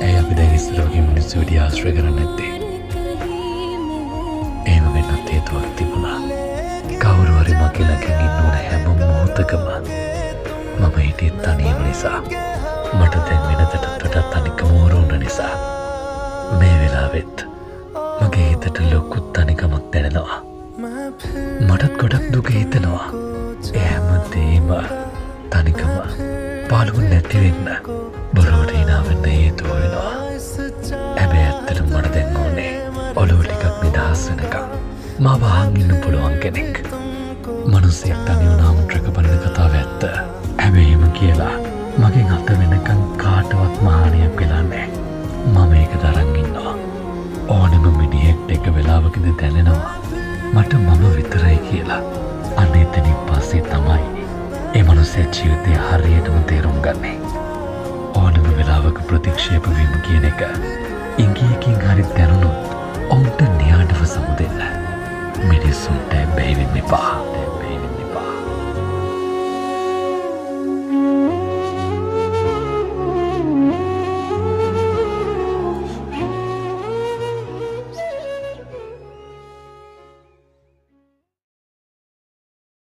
ඇයි අපි දැන් ඉස්සර වගේ මිනිස්සු විදිහ ආශ්‍රය කරන්නේ නැත්තේ? එහෙම වෙන්නත් හේතුවක් තිබුණා. කවුරු හරි මගේ ළඟින් ඉන්න ඕන හැම මොහොතකම මම හිටියේ තනියම නිසා. මට දැන් වෙනදටත් වඩා තනිකම ඕරුණ නිසා මේ වෙලාවෙත් මගේ හිතට ලොකු තනිකමක් දැනෙනවා. මටත් ගොඩක් දුක හිතෙනවා. ඒ හැමදේම තනිකම පාළුව නැති වෙන්න බොරුවට hina වෙන්න හේතුව වෙනවා. හැබැයි ඇත්තටම මට දැන් ඕනේ ඔළුව ටිකක් නිදහස් වෙනකම් මාව අහන් ඉන්න පුළුවන් කෙනෙක්. මනුස්සයෙක් තනි වුණාම ට්‍රක බලන කතාව ඇත්ත. හැබැයි එහෙම කියලා මගෙන් අත වෙනකම් කාටවත් මහානියක් වෙලා නැහැ. මම ඒක දරන් ඉන්නවා. ඕනෙම මිනිහෙක්ට එක වෙලාවකදී දැනෙනවා මට මම විතරයි කියලා. අන්න එතනින් පස්සේ තමයි ඒ මනුස්සයා ජීවිතය හරියටම තේරුම් ගන්නේ. ඕනෙම වෙලාවක ප්‍රතික්ෂේප වීම කියන එක ඉංගියකින් හරි දැනුණොත්